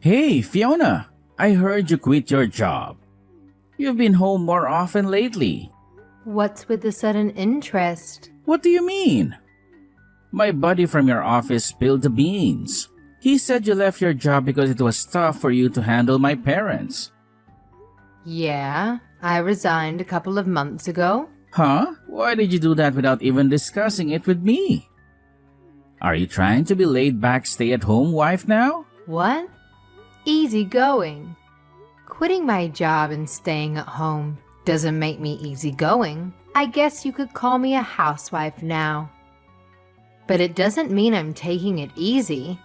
Hey, Fiona, I heard you quit your job. You've been home more often lately. What's with the sudden interest? What do you mean? My buddy from your office spilled the beans. He said you left your job because it was tough for you to handle my parents. Yeah, I resigned a couple of months ago. Huh? Why did you do that without even discussing it with me? Are you trying to be laid-back stay-at-home wife now? What? Easy going. Quitting my job and staying at home doesn't make me easygoing. I guess you could call me a housewife now. But it doesn't mean I'm taking it easy.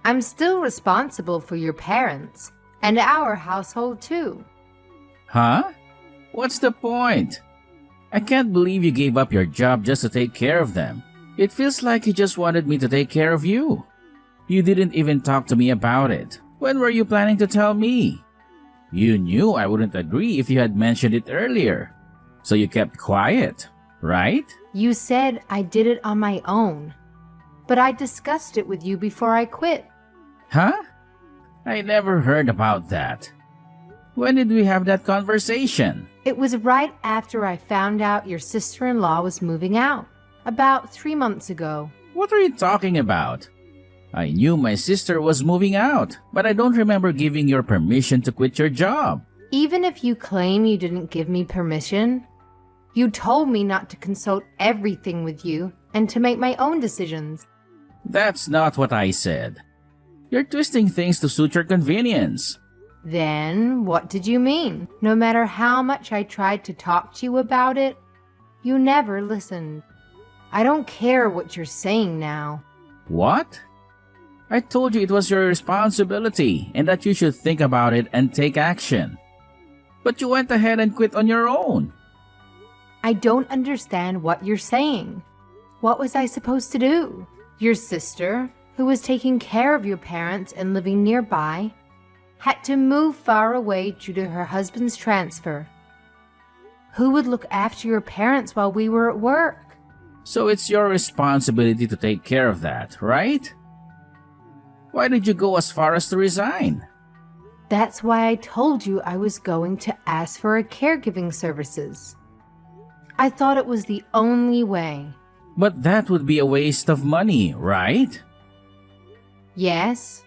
I'm still responsible for your parents and our household too. Huh? What's the point? I can't believe you gave up your job just to take care of them. It feels like you just wanted me to take care of you. You didn't even talk to me about it. When were you planning to tell me? You knew I wouldn't agree if you had mentioned it earlier. So you kept quiet, right? You said I did it on my own, but I discussed it with you before I quit. Huh? I never heard about that. When did we have that conversation? It was right after I found out your sister-in-law was moving out, about 3 months ago. What are you talking about? I knew my sister was moving out, but I don't remember giving your permission to quit your job. Even if you claim you didn't give me permission, you told me not to consult everything with you and to make my own decisions. That's not what I said. You're twisting things to suit your convenience. Then what did you mean? No matter how much I tried to talk to you about it, you never listened. I don't care what you're saying now. What? I told you it was your responsibility and that you should think about it and take action. But you went ahead and quit on your own. I don't understand what you're saying. What was I supposed to do? Your sister, who was taking care of your parents and living nearby, had to move far away due to her husband's transfer. Who would look after your parents while we were at work? So it's your responsibility to take care of that, right? Why did you go as far as to resign? That's why I told you I was going to ask for a caregiving services. I thought it was the only way. But that would be a waste of money, right? Yes.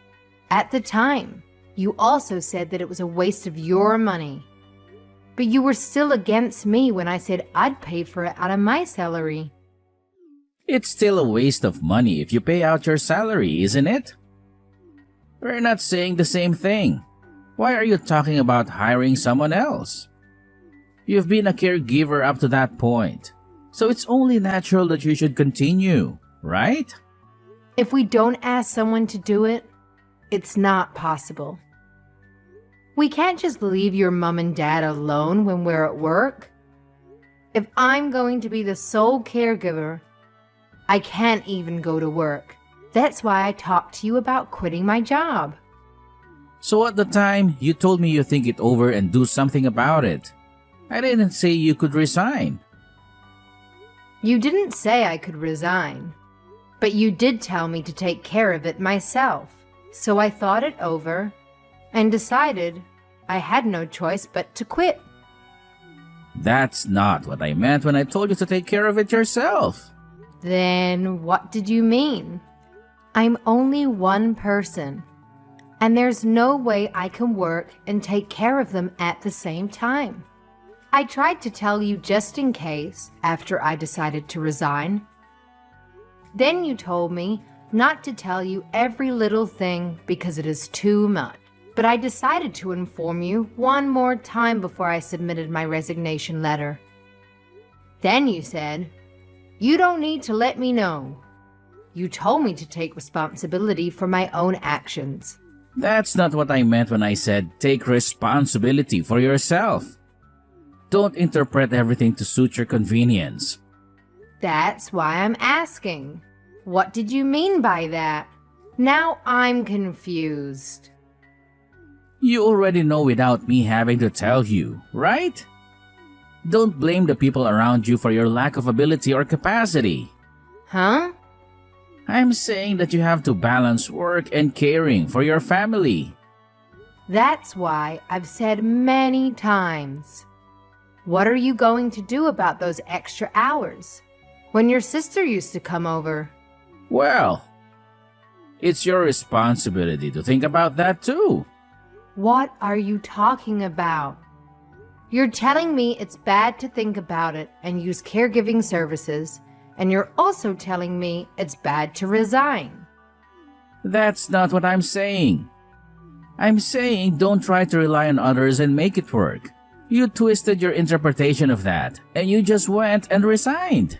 At the time, you also said that it was a waste of your money. But you were still against me when I said I'd pay for it out of my salary. It's still a waste of money if you pay out your salary, isn't it? We're not saying the same thing. Why are you talking about hiring someone else? You've been a caregiver up to that point, so it's only natural that you should continue, right? If we don't ask someone to do it, it's not possible. We can't just leave your mom and dad alone when we're at work. If I'm going to be the sole caregiver, I can't even go to work. That's why I talked to you about quitting my job. So at the time, you told me you think it over and do something about it. I didn't say you could resign. You didn't say I could resign, but you did tell me to take care of it myself. So I thought it over and decided I had no choice but to quit. That's not what I meant when I told you to take care of it yourself. Then what did you mean? I'm only one person, and there's no way I can work and take care of them at the same time. I tried to tell you just in case after I decided to resign. Then you told me not to tell you every little thing because it is too much. But I decided to inform you one more time before I submitted my resignation letter. Then you said, "You don't need to let me know." You told me to take responsibility for my own actions. That's not what I meant when I said take responsibility for yourself. Don't interpret everything to suit your convenience. That's why I'm asking. What did you mean by that? Now I'm confused. You already know without me having to tell you, right? Don't blame the people around you for your lack of ability or capacity. Huh? I'm saying that you have to balance work and caring for your family. That's why I've said many times. What are you going to do about those extra hours when your sister used to come over? Well, it's your responsibility to think about that too. What are you talking about? You're telling me it's bad to think about it and use caregiving services, and you're also telling me it's bad to resign. That's not what I'm saying. I'm saying don't try to rely on others and make it work. You twisted your interpretation of that, and you just went and resigned.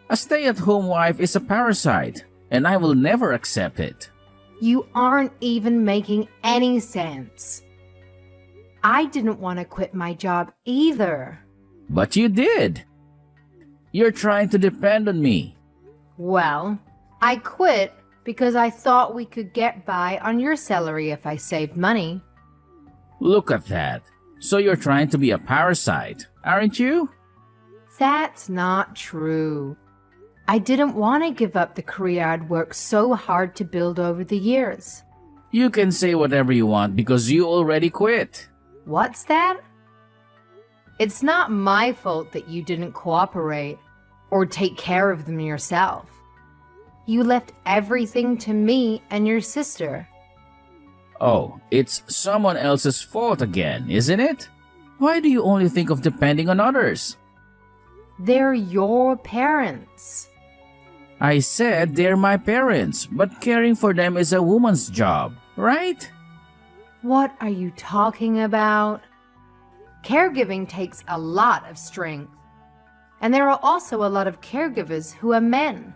A stay-at-home wife is a parasite, and I will never accept it. You aren't even making any sense. I didn't want to quit my job either. But you did. You're trying to depend on me. Well, I quit because I thought we could get by on your salary if I saved money. Look at that. So you're trying to be a parasite, aren't you? That's not true. I didn't want to give up the career I'd worked so hard to build over the years. You can say whatever you want because you already quit. What's that? It's not my fault that you didn't cooperate or take care of them yourself. You left everything to me and your sister. Oh, it's someone else's fault again, isn't it? Why do you only think of depending on others? They're your parents. I said they're my parents, but caring for them is a woman's job, right? What are you talking about? Caregiving takes a lot of strength. And there are also a lot of caregivers who are men.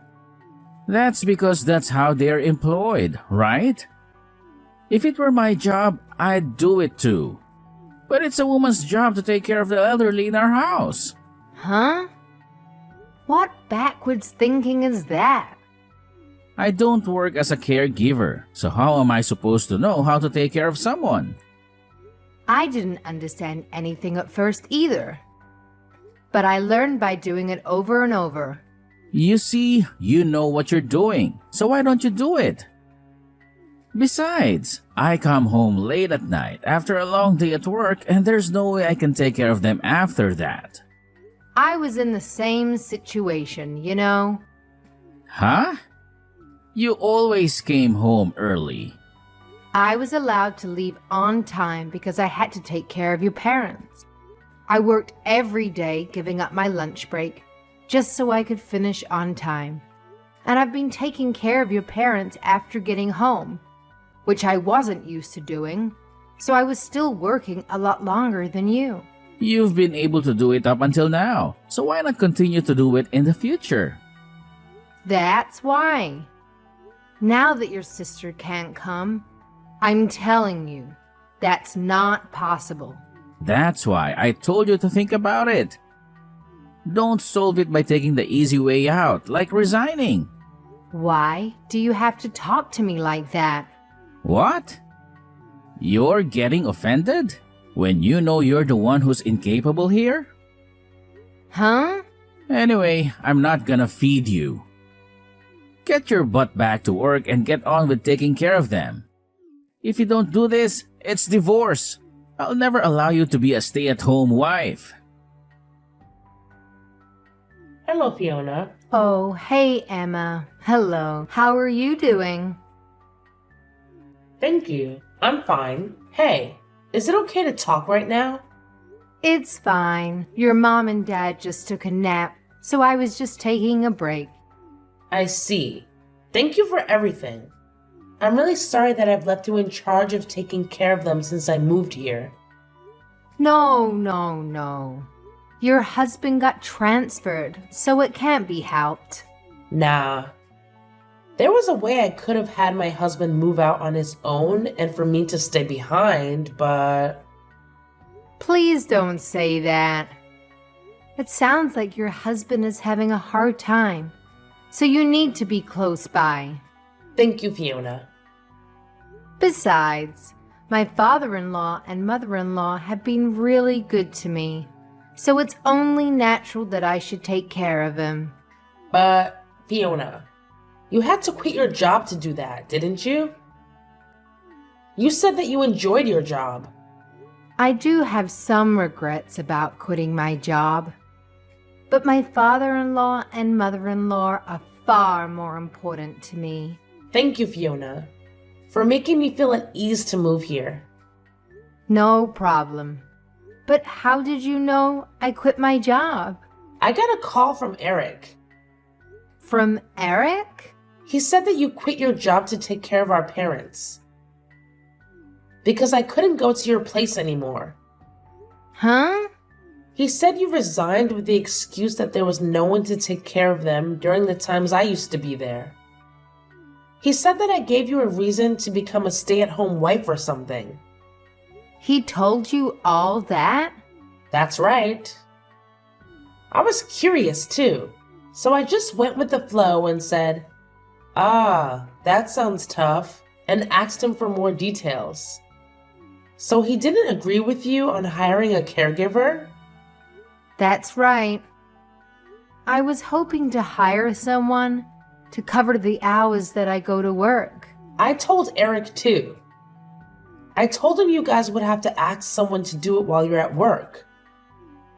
That's because that's how they're employed, right? If it were my job, I'd do it too. But it's a woman's job to take care of the elderly in our house. Huh? What backwards thinking is that? I don't work as a caregiver, so how am I supposed to know how to take care of someone? I didn't understand anything at first either. But I learned by doing it over and over. You see, you know what you're doing, so why don't you do it? Besides, I come home late at night after a long day at work and there's no way I can take care of them after that. I was in the same situation, you know. Huh? You always came home early. I was allowed to leave on time because I had to take care of your parents. I worked every day giving up my lunch break just so I could finish on time. And I've been taking care of your parents after getting home, which I wasn't used to doing, so I was still working a lot longer than you. You've been able to do it up until now, so why not continue to do it in the future? That's why. Now that your sister can't come, I'm telling you, that's not possible. That's why I told you to think about it. Don't solve it by taking the easy way out, like resigning. Why do you have to talk to me like that? What? You're getting offended? When you know you're the one who's incapable here? Huh? Anyway, I'm not gonna feed you. Get your butt back to work and get on with taking care of them. If you don't do this, it's divorce. I'll never allow you to be a stay-at-home wife. Hello, Fiona. Oh, hey, Emma. Hello. How are you doing? Thank you. I'm fine. Hey, is it okay to talk right now? It's fine. Your mom and dad just took a nap, so I was just taking a break. I see. Thank you for everything. I'm really sorry that I've left you in charge of taking care of them since I moved here. No. Your husband got transferred, so it can't be helped. Nah. There was a way I could have had my husband move out on his own and for me to stay behind, but... Please don't say that. It sounds like your husband is having a hard time, so you need to be close by. Thank you, Fiona. Besides, my father-in-law and mother-in-law have been really good to me, so it's only natural that I should take care of him. But, Fiona, You had to quit your job to do that, didn't you? You said that you enjoyed your job. I do have some regrets about quitting my job, but my father-in-law and mother-in-law are far more important to me. Thank you, Fiona, for making me feel at ease to move here. No problem. But how did you know I quit my job? I got a call from Eric. From Eric? He said that you quit your job to take care of our parents. Because I couldn't go to your place anymore. Huh? He said you resigned with the excuse that there was no one to take care of them during the times I used to be there. He said that I gave you a reason to become a stay-at-home wife or something. He told you all that? That's right. I was curious too, so I just went with the flow and said, "Ah, that sounds tough," and asked him for more details. So he didn't agree with you on hiring a caregiver? That's right. I was hoping to hire someone to cover the hours that I go to work. I told Eric too. I told him you guys would have to ask someone to do it while you're at work.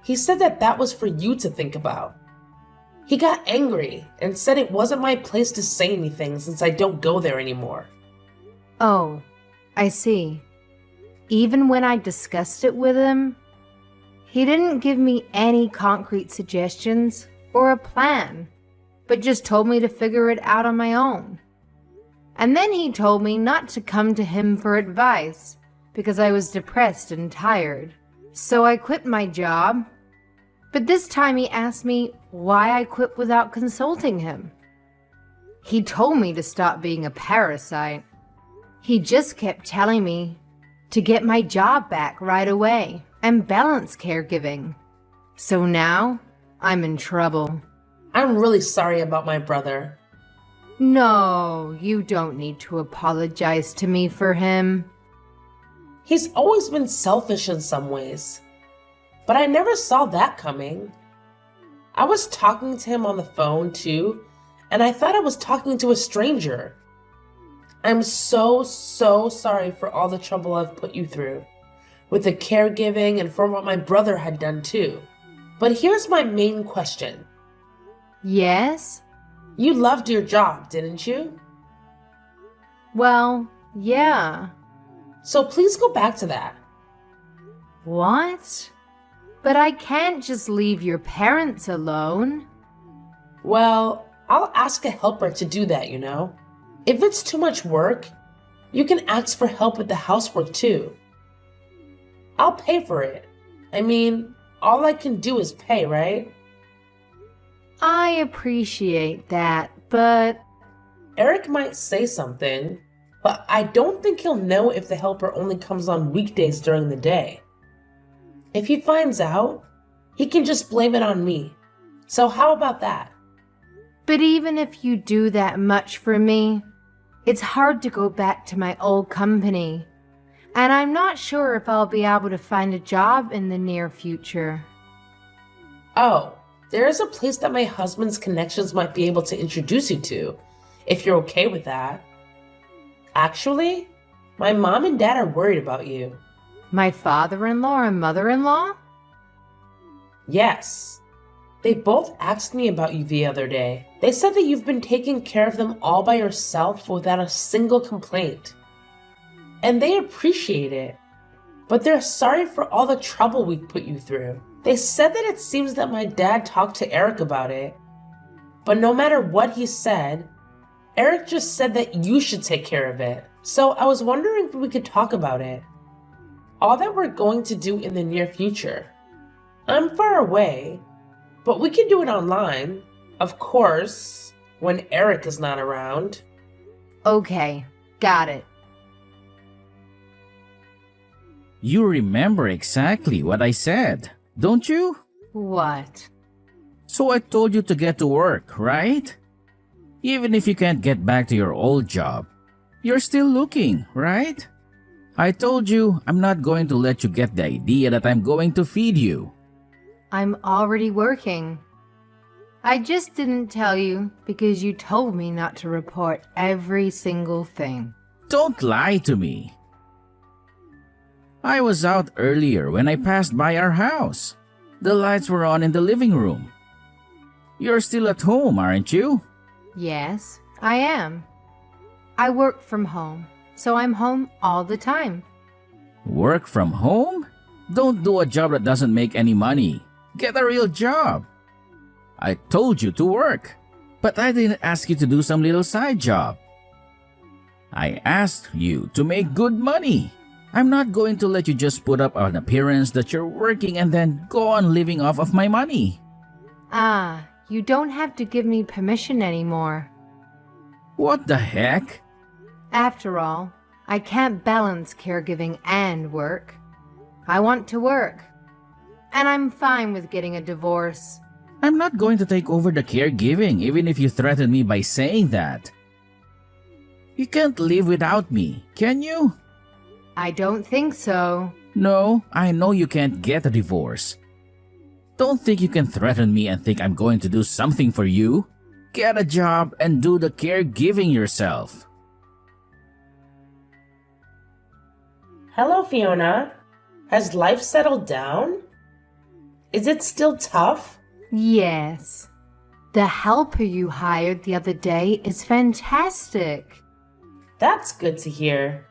He said that that was for you to think about. He got angry and said it wasn't my place to say anything since I don't go there anymore. Oh, I see. Even when I discussed it with him, he didn't give me any concrete suggestions or a plan, but just told me to figure it out on my own. And then he told me not to come to him for advice because I was depressed and tired. So I quit my job. But this time he asked me why I quit without consulting him. He told me to stop being a parasite. He just kept telling me to get my job back right away and balance caregiving. So now I'm in trouble. I'm really sorry about my brother. No, you don't need to apologize to me for him. He's always been selfish in some ways, but I never saw that coming. I was talking to him on the phone too, and I thought I was talking to a stranger. I'm so sorry for all the trouble I've put you through, with the caregiving and for what my brother had done too. But here's my main question. Yes? You loved your job, didn't you? Well, yeah. So please go back to that. What? But I can't just leave your parents alone. Well, I'll ask a helper to do that, you know. If it's too much work, you can ask for help with the housework too. I'll pay for it. I mean, all I can do is pay, right? I appreciate that, but Eric might say something, but I don't think he'll know if the helper only comes on weekdays during the day. If he finds out, he can just blame it on me. So how about that? But even if you do that much for me, it's hard to go back to my old company. And I'm not sure if I'll be able to find a job in the near future. Oh, there is a place that my husband's connections might be able to introduce you to, if you're okay with that. Actually, my mom and dad are worried about you. My father-in-law and mother-in-law? Yes. They both asked me about you the other day. They said that you've been taking care of them all by yourself without a single complaint. And they appreciate it. But they're sorry for all the trouble we've put you through. They said that it seems that my dad talked to Eric about it. But no matter what he said, Eric just said that you should take care of it. So I was wondering if we could talk about it. All that we're going to do in the near future. I'm far away, but we can do it online. Of course, when Eric is not around. Okay, got it. You remember exactly what I said, don't you? What? So I told you to get to work, right? Even if you can't get back to your old job, you're still looking, right? I told you I'm not going to let you get the idea that I'm going to feed you. I'm already working. I just didn't tell you because you told me not to report every single thing. Don't lie to me. I was out earlier when I passed by our house. The lights were on in the living room. You're still at home, aren't you? Yes, I am. I work from home, so I'm home all the time. Work from home? Don't do a job that doesn't make any money. Get a real job. I told you to work, but I didn't ask you to do some little side job. I asked you to make good money. I'm not going to let you just put up an appearance that you're working and then go on living off of my money. Ah, you don't have to give me permission anymore. What the heck? After all, I can't balance caregiving and work. I want to work. And I'm fine with getting a divorce. I'm not going to take over the caregiving even if you threaten me by saying that. You can't live without me, can you? I don't think so. No, I know you can't get a divorce. Don't think you can threaten me and think I'm going to do something for you. Get a job and do the caregiving yourself. Hello, Fiona. Has life settled down? Is it still tough? Yes. The helper you hired the other day is fantastic. That's good to hear.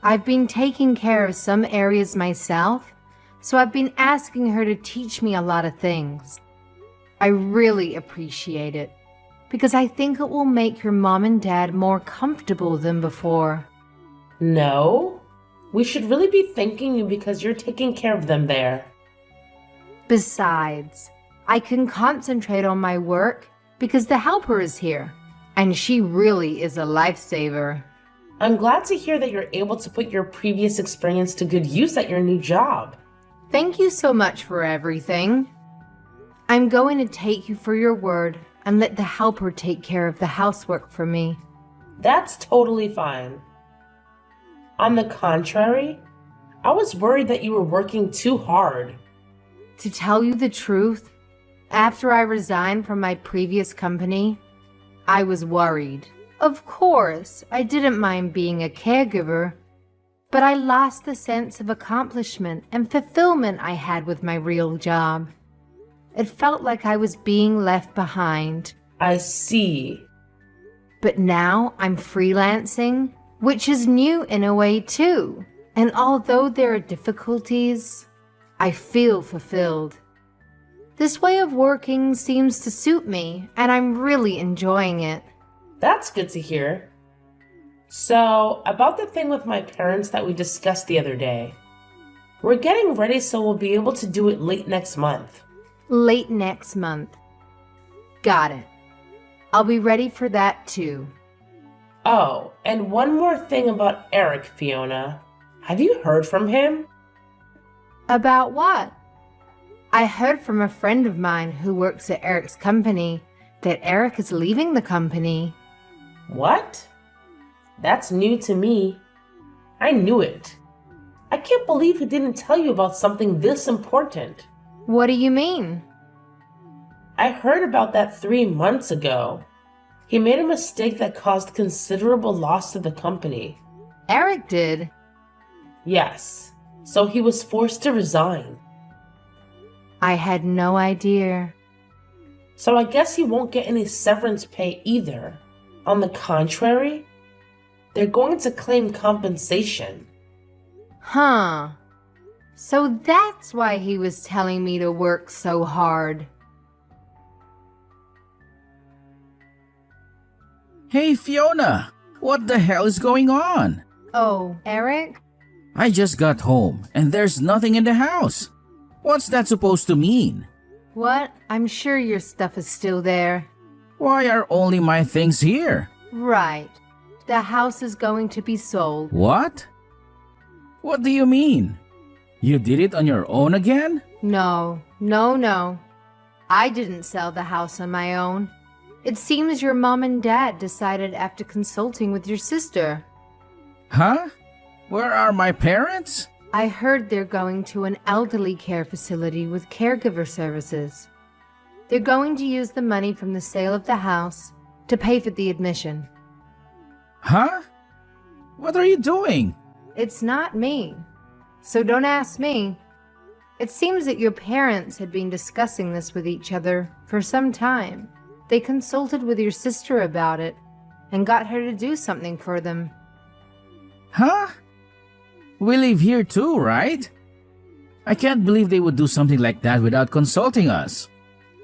I've been taking care of some areas myself, so I've been asking her to teach me a lot of things. I really appreciate it, because I think it will make your mom and dad more comfortable than before. No, we should really be thanking you because you're taking care of them there. Besides, I can concentrate on my work because the helper is here, and she really is a lifesaver. I'm glad to hear that you're able to put your previous experience to good use at your new job. Thank you so much for everything. I'm going to take you for your word and let the helper take care of the housework for me. That's totally fine. On the contrary, I was worried that you were working too hard. To tell you the truth, after I resigned from my previous company, I was worried. Of course, I didn't mind being a caregiver, but I lost the sense of accomplishment and fulfillment I had with my real job. It felt like I was being left behind. I see. But now I'm freelancing, which is new in a way too. And although there are difficulties, I feel fulfilled. This way of working seems to suit me, and I'm really enjoying it. That's good to hear. So, about the thing with my parents that we discussed the other day. We're getting ready so we'll be able to do it late next month. Late next month. Got it. I'll be ready for that too. Oh, and one more thing about Eric, Fiona. Have you heard from him? About what? I heard from a friend of mine who works at Eric's company that Eric is leaving the company. What? That's new to me. I knew it. I can't believe he didn't tell you about something this important. What do you mean? I heard about that 3 months ago. He made a mistake that caused considerable loss to the company. Eric did? Yes, so he was forced to resign. I had no idea. So I guess he won't get any severance pay either. On the contrary, they're going to claim compensation. Huh. So that's why he was telling me to work so hard. Hey Fiona, what the hell is going on? Oh, Eric? I just got home and there's nothing in the house. What's that supposed to mean? What? I'm sure your stuff is still there. Why are only my things here? Right. The house is going to be sold. What? What do you mean? You did it on your own again? No. I didn't sell the house on my own. It seems your mom and dad decided after consulting with your sister. Huh? Where are my parents? I heard they're going to an elderly care facility with caregiver services. They're going to use the money from the sale of the house to pay for the admission. Huh? What are you doing? It's not me, so don't ask me. It seems that your parents had been discussing this with each other for some time. They consulted with your sister about it and got her to do something for them. Huh? We live here too, right? I can't believe they would do something like that without consulting us.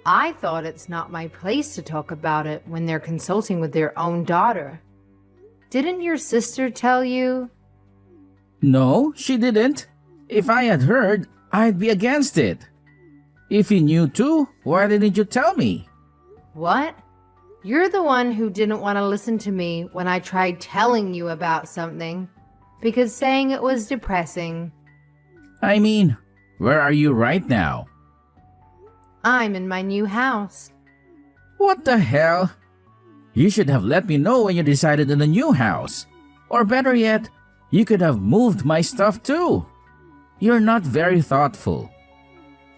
I thought it's not my place to talk about it when they're consulting with their own daughter. Didn't your sister tell you? No, she didn't. If I had heard, I'd be against it. If you knew too, why didn't you tell me? What? You're the one who didn't want to listen to me when I tried telling you about something, because saying it was depressing. I mean, where are you right now? I'm in my new house. What the hell? You should have let me know when you decided on the new house. Or better yet, you could have moved my stuff too. You're not very thoughtful.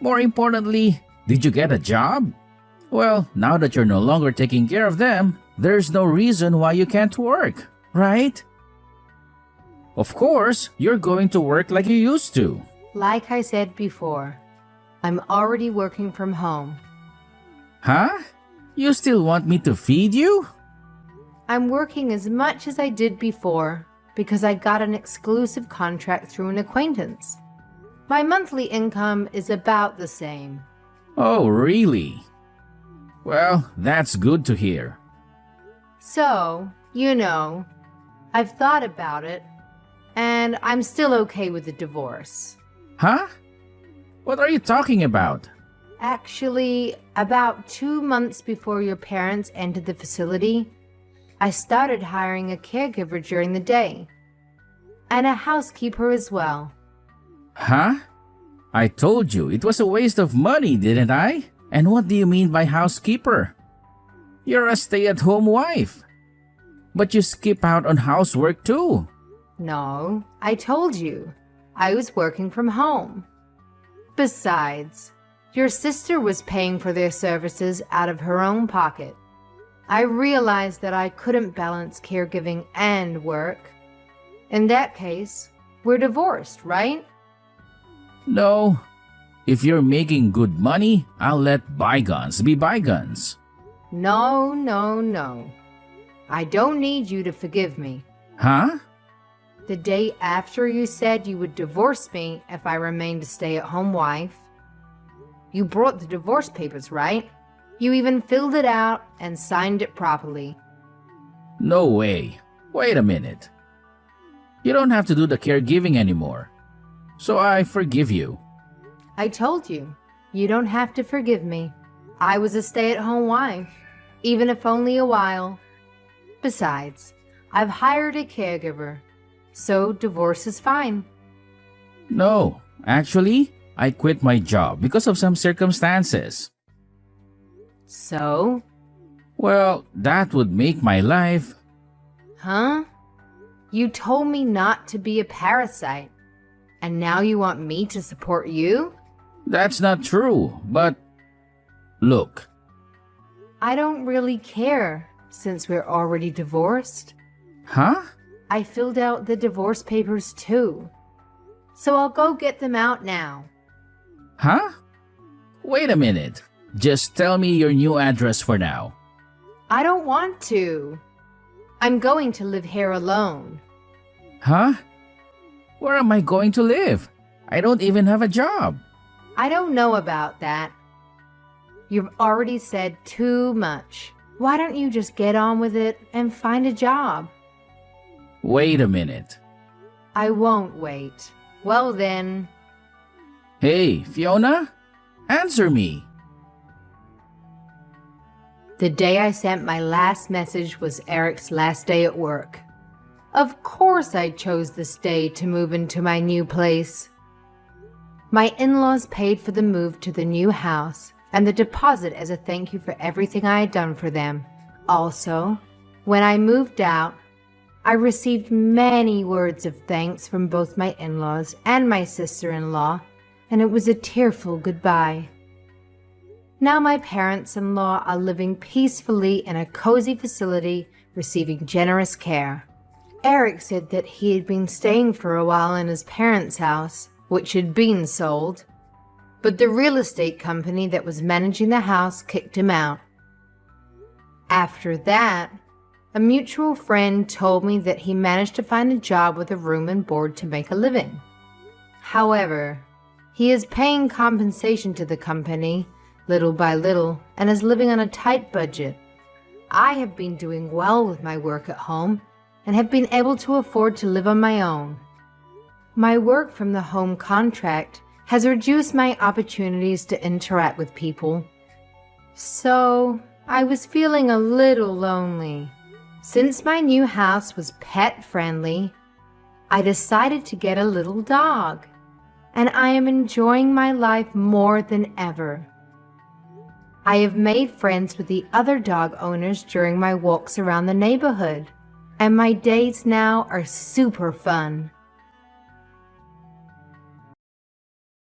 More importantly, did you get a job? Well, now that you're no longer taking care of them, there's no reason why you can't work, right? Of course, you're going to work like you used to. Like I said before, I'm already working from home. Huh? You still want me to feed you? I'm working as much as I did before because I got an exclusive contract through an acquaintance. My monthly income is about the same. Oh, really? Well, that's good to hear. So, I've thought about it, and I'm still okay with the divorce. Huh? What are you talking about? Actually, about 2 months before your parents entered the facility, I started hiring a caregiver during the day, and a housekeeper as well. Huh? I told you it was a waste of money, didn't I? And what do you mean by housekeeper? You're a stay-at-home wife. But you skip out on housework too. No, I told you. I was working from home. Besides, your sister was paying for their services out of her own pocket. I realized that I couldn't balance caregiving and work. In that case, we're divorced, right? No. If you're making good money, I'll let bygones be bygones. No, no, no. I don't need you to forgive me. Huh? The day after you said you would divorce me if I remained a stay-at-home wife, you brought the divorce papers, right? You even filled it out and signed it properly. No way. Wait a minute. You don't have to do the caregiving anymore. So I forgive you. I told you, you don't have to forgive me. I was a stay-at-home wife, even if only a while. Besides, I've hired a caregiver, so divorce is fine. No, actually, I quit my job because of some circumstances. So? Well, that would make my life... Huh? You told me not to be a parasite, and now you want me to support you? That's not true, but... Look. I don't really care, since we're already divorced. Huh? I filled out the divorce papers too. So I'll go get them out now. Huh? Wait a minute. Just tell me your new address for now. I don't want to. I'm going to live here alone. Huh? Where am I going to live? I don't even have a job. I don't know about that. You've already said too much. Why don't you just get on with it and find a job? Wait a minute. I won't wait. Well then... Hey, Fiona? Answer me. The day I sent my last message was Eric's last day at work. Of course I chose this day to move into my new place. My in-laws paid for the move to the new house and the deposit as a thank you for everything I had done for them. Also, when I moved out, I received many words of thanks from both my in-laws and my sister-in-law, and it was a tearful goodbye. Now my parents-in-law are living peacefully in a cozy facility, receiving generous care. Eric said that he had been staying for a while in his parents' house, which had been sold, but the real estate company that was managing the house kicked him out. After that, a mutual friend told me that he managed to find a job with a room and board to make a living. However, he is paying compensation to the company, little by little, and is living on a tight budget. I have been doing well with my work at home and have been able to afford to live on my own. My work from the home contract has reduced my opportunities to interact with people. So, I was feeling a little lonely. Since my new house was pet-friendly, I decided to get a little dog, and I am enjoying my life more than ever. I have made friends with the other dog owners during my walks around the neighborhood, and my days now are super fun.